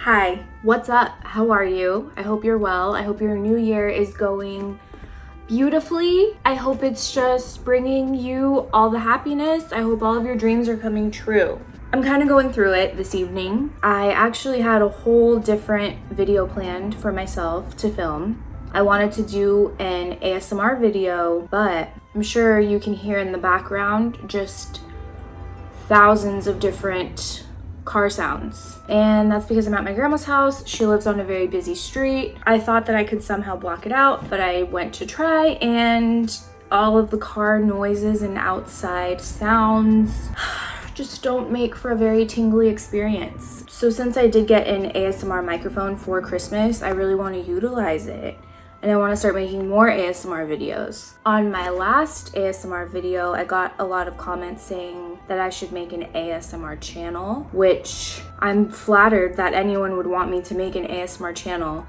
Hi, what's up? How are you? I hope you're well. I hope your new year is going beautifully. I hope it's just bringing you all the happiness. I hope all of your dreams are coming true. I'm kind of going through it this evening. I actually had a whole different video planned for myself to film. I wanted to do an ASMR video, but I'm sure you can hear in the background just thousands of different car sounds, and that's because I'm at my grandma's house. She lives on a very busy street. I thought that I could somehow block it out, but I went to try, and all of the car noises and outside sounds just don't make for a very tingly experience. So since I did get an ASMR microphone for Christmas, I really want to utilize it. And I want to start making more ASMR videos. On my last ASMR video, I got a lot of comments saying that I should make an ASMR channel, which I'm flattered that anyone would want me to make an ASMR channel.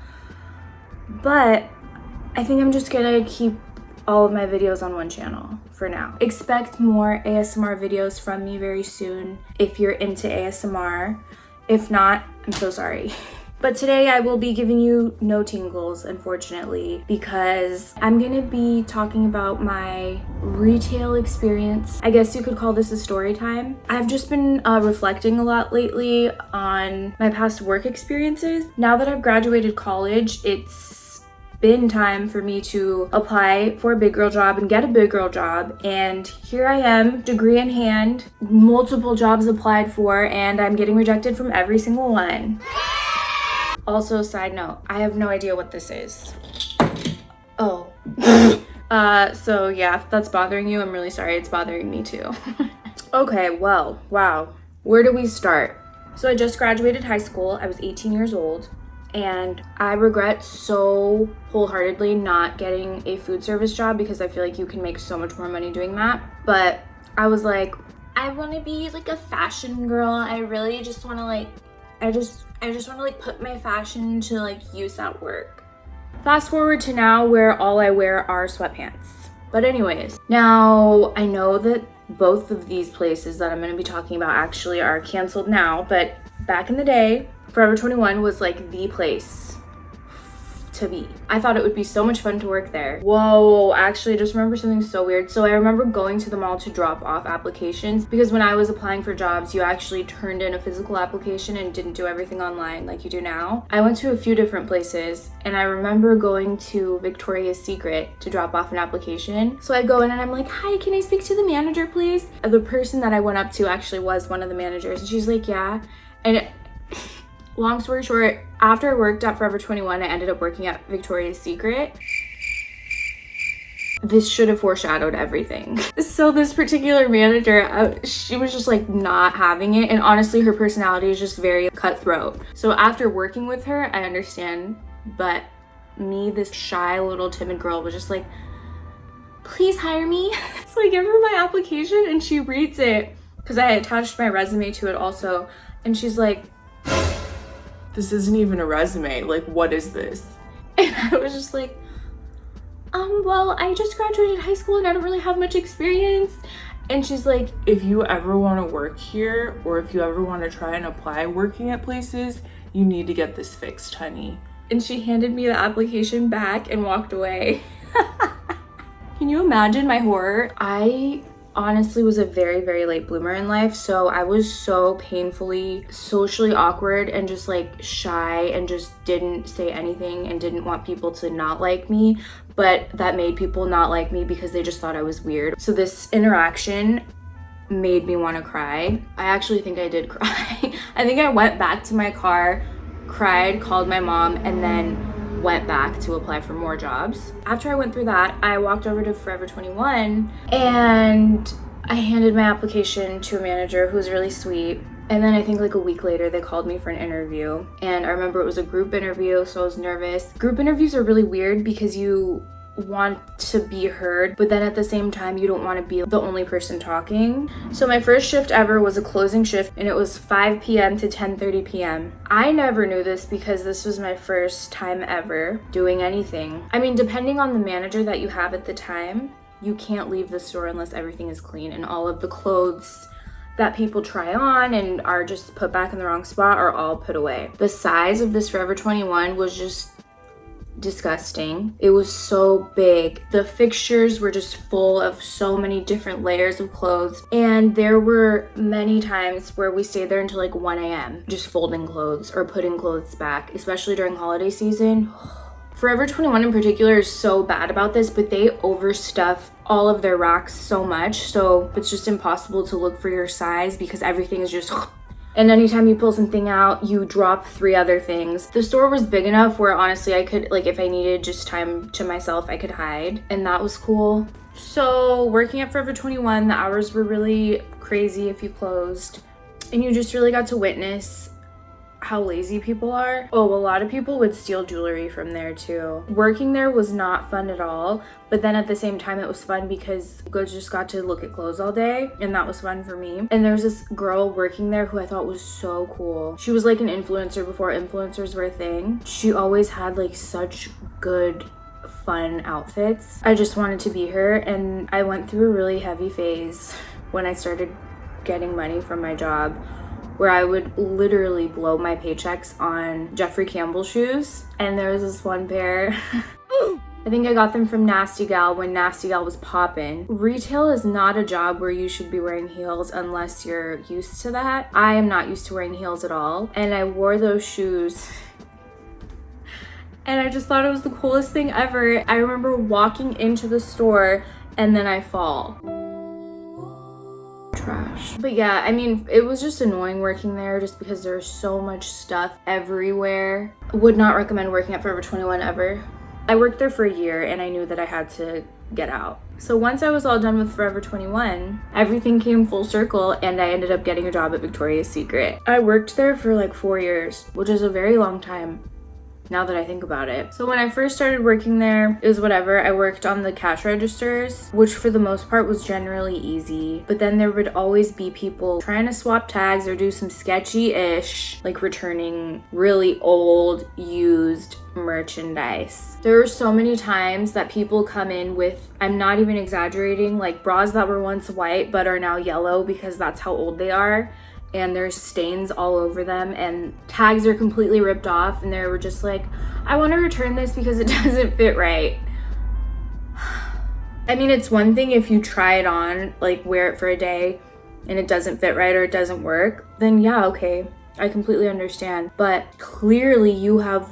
But I think I'm just gonna keep all of my videos on one channel for now. Expect more ASMR videos from me very soon if you're into ASMR. If not, I'm so sorry. But today I will be giving you no tingles, unfortunately, because I'm gonna be talking about my retail experience. I guess you could call this a story time. I've just been reflecting a lot lately on my past work experiences. Now that I've graduated college, it's been time for me to apply for a big girl job and get a big girl job. And here I am, degree in hand, multiple jobs applied for, and I'm getting rejected from every single one. Also, side note, I have no idea what this is. Oh. So yeah, if that's bothering you, I'm really sorry. It's bothering me too. Okay, well, wow. Where do we start? So I just graduated high school. I was 18 years old, and I regret so wholeheartedly not getting a food service job because I feel like you can make so much more money doing that. But I was like, I want to be like a fashion girl. I really just want to I just want to put my fashion to use at work. Fast forward to now where all I wear are sweatpants. But anyways, now I know that both of these places that I'm going to be talking about actually are canceled now, but back in the day, Forever 21 was the place to be. I thought it would be so much fun to work there. Whoa, actually I just remember something so weird. So I remember going to the mall to drop off applications because when I was applying for jobs, you actually turned in a physical application and didn't do everything online like you do now. I went to a few different places, and I remember going to Victoria's Secret to drop off an application. So I go in and I'm like, hi, can I speak to the manager, please? The person that I went up to actually was one of the managers, and she's like, yeah. And long story short, after I worked at Forever 21, I ended up working at Victoria's Secret. This should have foreshadowed everything. So this particular manager, she was just not having it, and honestly her personality is just very cutthroat. So after working with her, I understand, but me, this shy little timid girl, was just like, please hire me. So I give her my application and she reads it because I attached my resume to it also, and she's like, this isn't even a resume, what is this? And I was just like, well, I just graduated high school and I don't really have much experience. And she's like, if you ever want to work here, or if you ever want to try and apply working at places, you need to get this fixed, honey. And she handed me the application back and walked away. Can you imagine my horror? I honestly was a very, very late bloomer in life, so I was so painfully socially awkward and just shy and just didn't say anything and didn't want people to not like me, but that made people not like me because they just thought I was weird. So this interaction made me want to cry. I actually think I did cry. I think I went back to my car, cried, called my mom, and then went back to apply for more jobs. After I went through that, I walked over to Forever 21 and I handed my application to a manager who was really sweet. And then I think a week later, they called me for an interview. And I remember it was a group interview, so I was nervous. Group interviews are really weird because you want to be heard, but then at the same time you don't want to be the only person talking. So my first shift ever was a closing shift, and it was 5 p.m. to 10:30 p.m. I never knew this because this was my first time ever doing anything. I mean, depending on the manager that you have at the time, you can't leave the store unless everything is clean and all of the clothes that people try on and are just put back in the wrong spot are all put away. The size of this Forever 21 was just disgusting. It was so big. The fixtures were just full of so many different layers of clothes, and there were many times where we stayed there until like 1 a.m. just folding clothes or putting clothes back, especially during holiday season. Forever 21 in particular is so bad about this, but they overstuff all of their racks so much, so it's just impossible to look for your size because everything is just and anytime you pull something out, you drop 3 other things. The store was big enough where honestly I could, like, if I needed just time to myself, I could hide, and that was cool. So working at Forever 21, the hours were really crazy if you closed, and you just really got to witness how lazy people are. Oh, a lot of people would steal jewelry from there too. Working there was not fun at all, but then at the same time it was fun because I just got to look at clothes all day, and that was fun for me. And there was this girl working there who I thought was so cool. She was like an influencer before influencers were a thing. She always had like such good fun outfits. I just wanted to be her, and I went through a really heavy phase when I started getting money from my job, where I would literally blow my paychecks on Jeffrey Campbell shoes. And there was this one pair, I think I got them from Nasty Gal when Nasty Gal was poppin'. Retail is not a job where you should be wearing heels unless you're used to that. I am not used to wearing heels at all, and I wore those shoes and I just thought it was the coolest thing ever. I remember walking into the store and then I fall. Trash. But yeah, I mean, it was just annoying working there just because there's so much stuff everywhere. Would not recommend working at Forever 21 ever. I worked there for a year and I knew that I had to get out. So once I was all done with Forever 21, everything came full circle and I ended up getting a job at Victoria's Secret. I worked there for like 4 years, which is a very long time now that I think about it. So when I first started working there, it was whatever. I worked on the cash registers, which for the most part was generally easy. But then there would always be people trying to swap tags or do some sketchy-ish, like returning really old, used merchandise. There were so many times that people come in with, I'm not even exaggerating, like bras that were once white but are now yellow because that's how old they are. And there's stains all over them and tags are completely ripped off, and they were just like, I want to return this because it doesn't fit right. I mean, it's one thing if you try it on, like wear it for a day and it doesn't fit right or it doesn't work, then yeah, okay, I completely understand. But clearly you have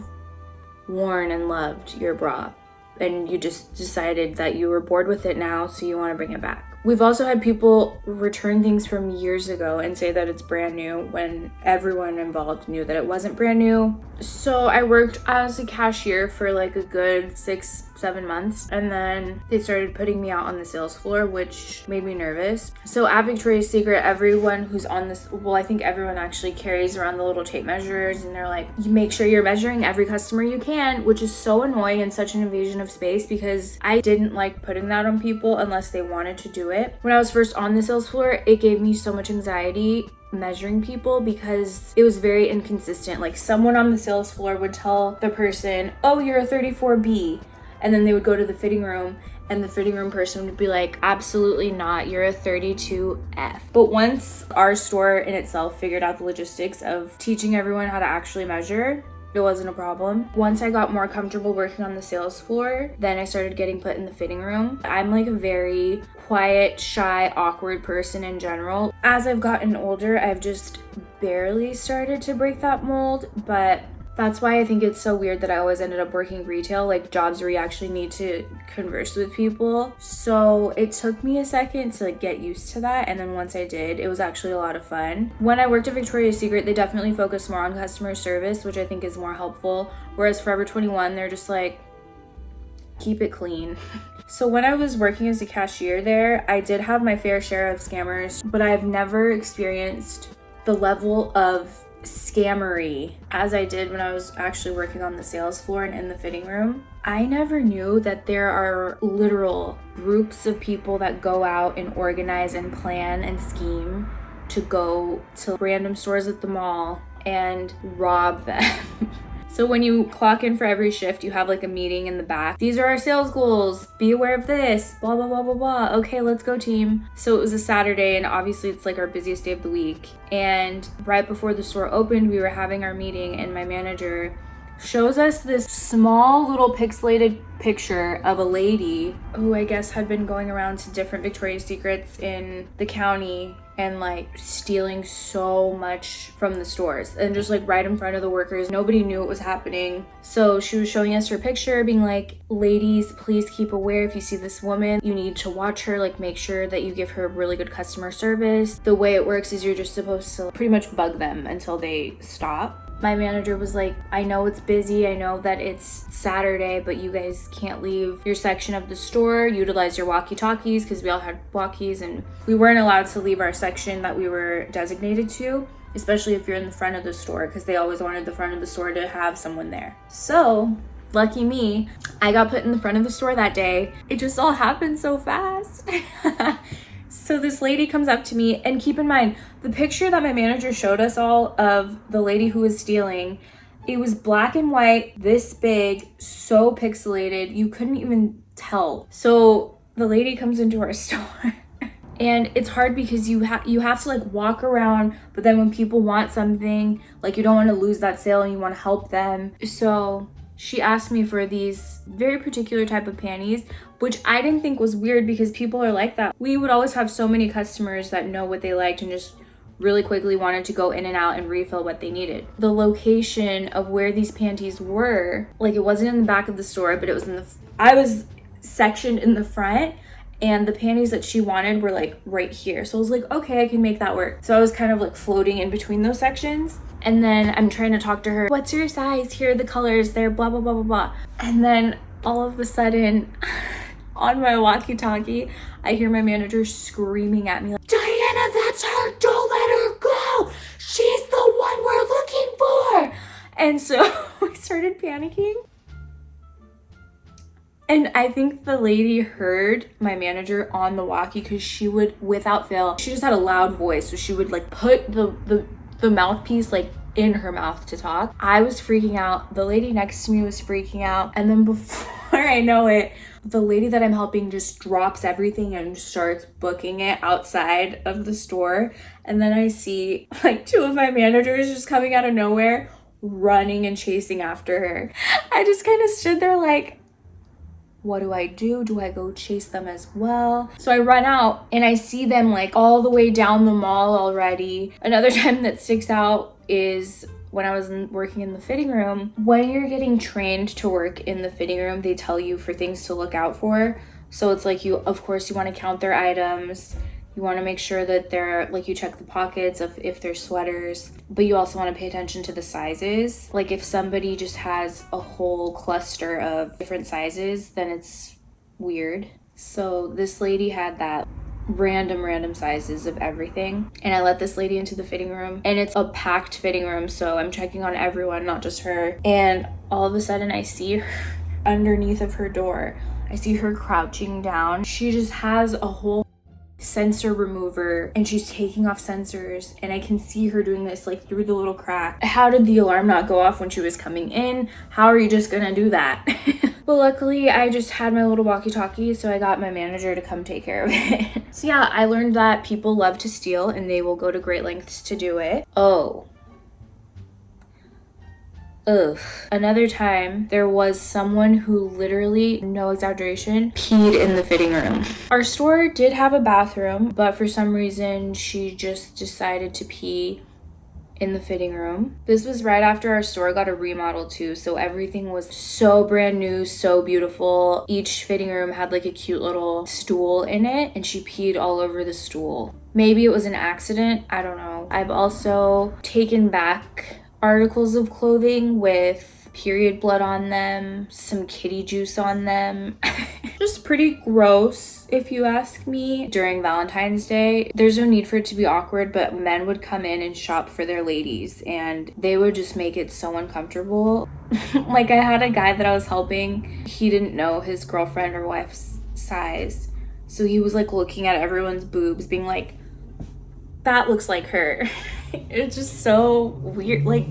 worn and loved your bra and you just decided that you were bored with it now, so you want to bring it back. We've also had people return things from years ago and say that it's brand new when everyone involved knew that it wasn't brand new. So I worked as a cashier for like a good 6-7 months, and then they started putting me out on the sales floor, which made me nervous. So at Victoria's Secret, everyone who's on this, well, I think everyone actually carries around the little tape measures, and they're like, you make sure you're measuring every customer you can, which is so annoying and such an invasion of space because I didn't like putting that on people unless they wanted to do it. When I was first on the sales floor, it gave me so much anxiety measuring people because it was very inconsistent. Like someone on the sales floor would tell the person, oh, you're a 34B, and then they would go to the fitting room and the fitting room person would be like, absolutely not, you're a 32F. But once our store in itself figured out the logistics of teaching everyone how to actually measure, it wasn't a problem. Once I got more comfortable working on the sales floor, then I started getting put in the fitting room. I'm like a very quiet, shy, awkward person in general. As I've gotten older, I've just barely started to break that mold, but that's why I think it's so weird that I always ended up working retail, like jobs where you actually need to converse with people. So it took me a second to like get used to that, and then once I did, it was actually a lot of fun. When I worked at Victoria's Secret, they definitely focused more on customer service, which I think is more helpful, whereas Forever 21, they're just like, keep it clean. So when I was working as a cashier there, I did have my fair share of scammers, but I've never experienced the level of scammery as I did when I was actually working on the sales floor and in the fitting room. I never knew that there are literal groups of people that go out and organize and plan and scheme to go to random stores at the mall and rob them. So when you clock in for every shift, you have like a meeting in the back. These are our sales goals. Be aware of this. Blah, blah, blah, blah, blah. Okay, let's go, team. So it was a Saturday, and obviously it's like our busiest day of the week. And right before the store opened, we were having our meeting, and my manager shows us this small little pixelated picture of a lady who I guess had been going around to different Victoria's Secrets in the county and like stealing so much from the stores and just like right in front of the workers. Nobody knew what was happening. So she was showing us her picture, being like, ladies, please keep aware if you see this woman, you need to watch her, like make sure that you give her really good customer service. The way it works is you're just supposed to pretty much bug them until they stop. My manager was like, I know it's busy, I know that it's Saturday, but you guys can't leave your section of the store. Utilize your walkie-talkies, because we all had walkies, and we weren't allowed to leave our section that we were designated to, especially if you're in the front of the store, because they always wanted the front of the store to have someone there. So, lucky me, I got put in the front of the store that day. It just all happened so fast. So this lady comes up to me, and keep in mind, the picture that my manager showed us all of the lady who was stealing, it was black and white, this big, so pixelated, you couldn't even tell. So the lady comes into our store, and it's hard because you have to like walk around, but then when people want something, like you don't want to lose that sale and you want to help them. So she asked me for these very particular type of panties, which I didn't think was weird because people are like that. We would always have so many customers that know what they liked and just really quickly wanted to go in and out and refill what they needed. The location of where these panties were, like it wasn't in the back of the store, but it was I was sectioned in the front, and the panties that she wanted were like right here. So I was like, okay, I can make that work. So I was kind of like floating in between those sections. And then I'm trying to talk to her. What's your size? Here are the colors. They're blah, blah, blah, blah, blah. And then all of a sudden, on my walkie-talkie, I hear my manager screaming at me like, Diana, that's her. Don't let her go. She's the one we're looking for. And so I started panicking. And I think the lady heard my manager on the walkie, because she would, without fail, she just had a loud voice. So she would like put the mouthpiece like in her mouth to talk. I was freaking out. The lady next to me was freaking out. And then before I know it, the lady that I'm helping just drops everything and starts booking it outside of the store. And then I see like two of my managers just coming out of nowhere, running and chasing after her. I just kind of stood there like, what do I do? Do I go chase them as well? So I run out and I see them like all the way down the mall already. Another time that sticks out is when I was working in the fitting room. When you're getting trained to work in the fitting room, they tell you for things to look out for. So it's like of course you want to count their items. You want to make sure that they're like, you check the pockets of if they're sweaters, but you also want to pay attention to the sizes. Like if somebody just has a whole cluster of different sizes, then it's weird. So this lady had that random sizes of everything, and I let this lady into the fitting room, and it's a packed fitting room, so I'm checking on everyone, not just her. And all of a sudden I see her underneath of her door. I see her crouching down. She just has a whole sensor remover, and she's taking off sensors, and I can see her doing this like through the little crack. How did the alarm not go off when she was coming in? How are you just gonna do that? But luckily I just had my little walkie-talkie, so I got my manager to come take care of it. So yeah, I learned that people love to steal and they will go to great lengths to do it. Another time, there was someone who literally, no exaggeration, peed in the fitting room. Our store did have a bathroom, but for some reason, she just decided to pee in the fitting room. This was right after our store got a remodel too, so everything was so brand new, so beautiful. Each fitting room had like a cute little stool in it, and she peed all over the stool. Maybe it was an accident, I don't know. I've also taken back articles of clothing with period blood on them, some kitty juice on them. Just pretty gross, if you ask me. During Valentine's Day, there's no need for it to be awkward, but men would come in and shop for their ladies, and they would just make it so uncomfortable. Like I had a guy that I was helping, he didn't know his girlfriend or wife's size, so he was like looking at everyone's boobs being like, that looks like her. It's just so weird. Like,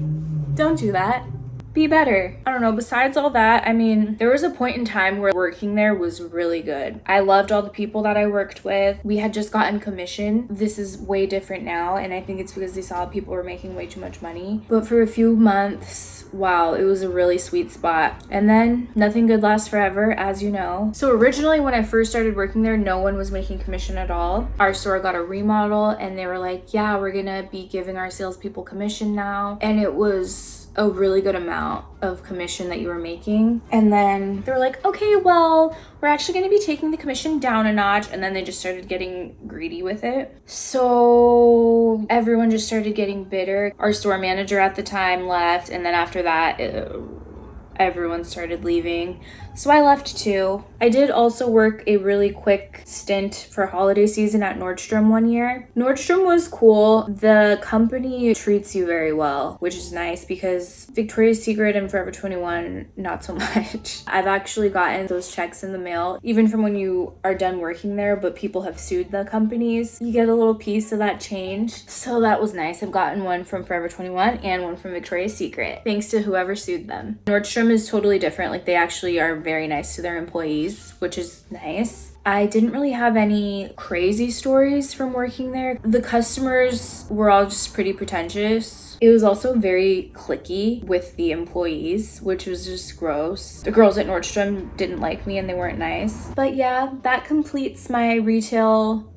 don't do that. be better. I don't know, besides all that, I mean, there was a point in time where working there was really good. I loved all the people that I worked with. We had just gotten commission. This is way different now, and I think it's because they saw people were making way too much money. But for a few months, wow, it was a really sweet spot. And then nothing good lasts forever, as you know. So originally when I first started working there, no one was making commission at all. Our store got a remodel and they were like, yeah, we're gonna be giving our salespeople commission now. And it was a really good amount of commission that you were making. And then they were like, okay, well, we're actually going to be taking the commission down a notch. And then they just started getting greedy with it. So everyone just started getting bitter. Our store manager at the time left. And then after that, everyone started leaving. So I left too. I did also work a really quick stint for holiday season at Nordstrom one year. Nordstrom was cool. The company treats you very well, which is nice because Victoria's Secret and Forever 21, not so much. I've actually gotten those checks in the mail, even from when you are done working there, but people have sued the companies. You get a little piece of that change. So that was nice. I've gotten one from Forever 21 and one from Victoria's Secret, thanks to whoever sued them. Nordstrom is totally different. Like, they actually are very nice to their employees, which is nice. I didn't really have any crazy stories from working there. The customers were all just pretty pretentious. It was also very cliquey with the employees, which was just gross. The girls at Nordstrom didn't like me and they weren't nice. But yeah, that completes my retail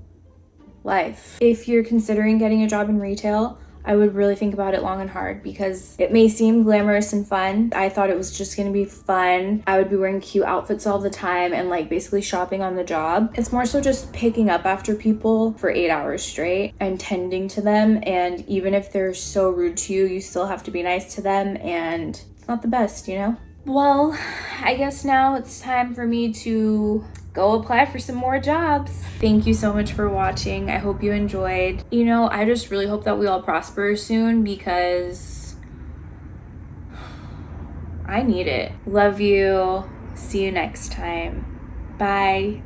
life. If you're considering getting a job in retail, I would really think about it long and hard because it may seem glamorous and fun. I thought it was just gonna be fun. I would be wearing cute outfits all the time and like basically shopping on the job. It's more so just picking up after people for 8 hours straight and tending to them. And even if they're so rude to you, you still have to be nice to them, and it's not the best, you know? Well, I guess now it's time for me to go apply for some more jobs. Thank you so much for watching. I hope you enjoyed. You know, I just really hope that we all prosper soon because I need it. Love you. See you next time. Bye.